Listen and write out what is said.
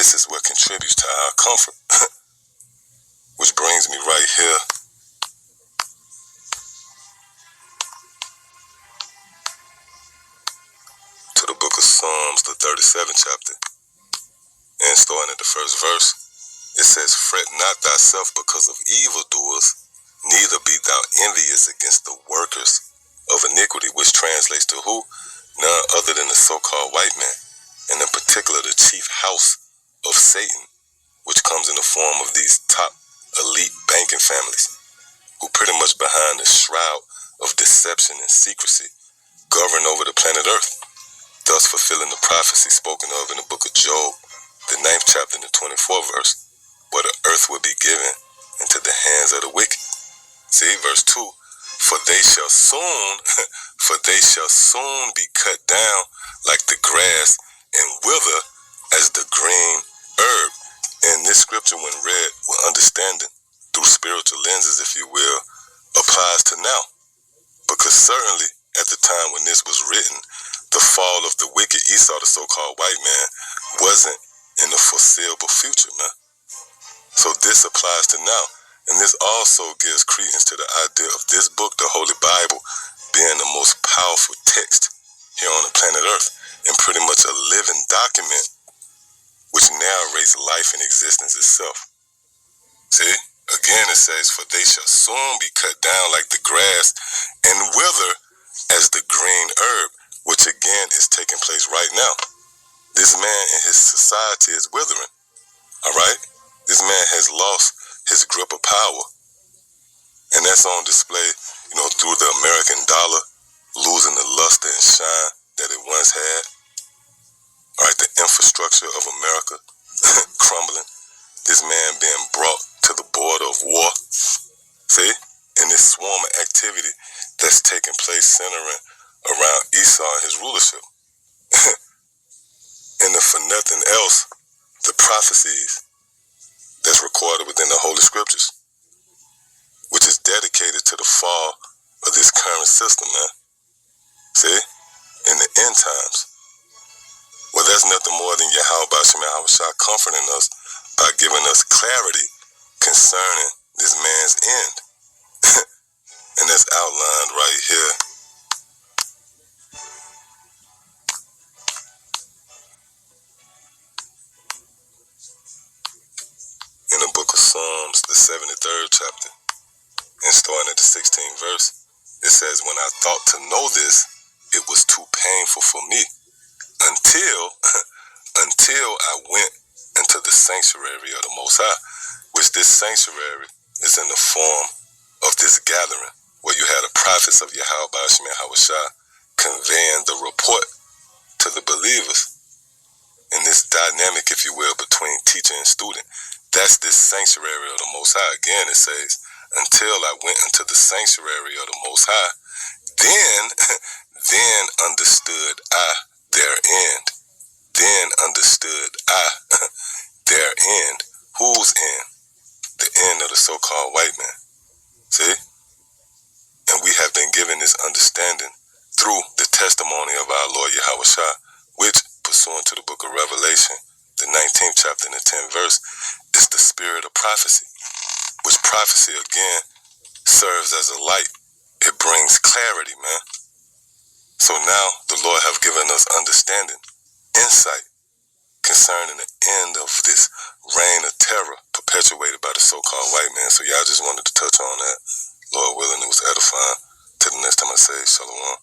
this is what contributes to our comfort. Which brings me right here to the book of Psalms, the 37th chapter, and starting at the first verse. It says, "Fret not thyself because of evildoers, neither be thou envious against the workers of iniquity," which translates to who? None other than the so-called white man, and in particular the chief house of Satan, which comes in the form of these top elite banking families, who pretty much behind the shroud of deception and secrecy govern over the planet Earth, thus fulfilling the prophecy spoken of in the book of Job, the 9th chapter and the 24th verse, where the earth will be given into the hands of the wicked. See, verse 2, for they shall soon be cut down like the grass and wither as the green herb. And this scripture, when read with understanding through spiritual lenses, if you will, applies to now. Because certainly at the time when this was written, the fall of the wicked Esau, the so-called white man, wasn't in the foreseeable future, man. So this applies to now. And this also gives credence to the idea of this book, the Holy Bible, being the most powerful text here on the planet Earth, and pretty much a living document which narrates life and existence itself. See? Again it says, for they shall soon be cut down like the grass and wither as the green herb, which again is taking place right now. This man in his society is withering, all right? This man has lost his grip of power, and that's on display, through the American dollar losing the luster and shine that it once had. All right, the infrastructure of America crumbling. This man being brought to the border of war. See? And this swarm of activity that's taking place centering around Esau and his rulership. And if for nothing else, the prophecies that's recorded within the Holy Scriptures, which is dedicated to the fall of this current system, man. See? In the end times. Well, that's nothing more than Yahweh Shah comforting us by giving us clarity concerning this man's end. And that's outlined right here in the book of Psalms, the 73rd chapter, and starting at the 16th verse. It says, when I thought to know this, it was too painful for me until I went into the sanctuary of the Most High, which this sanctuary is in the form of this gathering, where you had the prophets of Yahweh Shah conveying the report to the believers in this dynamic, if you will, between teacher and student. That's this sanctuary of the Most High. Again, it says, until I went into the sanctuary of the Most High, then understood I their end. Then understood I their end. Whose end? The end of the so-called white man. See? And we have been given this understanding through the testimony of our Lord Yahweh Shah, which, pursuant to the book of Revelation, the 19th chapter and the 10th verse, is the spirit of prophecy, which prophecy, again, serves as a light. It brings clarity, man. So now the Lord have given us understanding, insight concerning the end of this reign of terror perpetuated by the so-called white man. So y'all just wanted to touch on that. Lord willing, it was edifying. Till the next time I say, Shalom.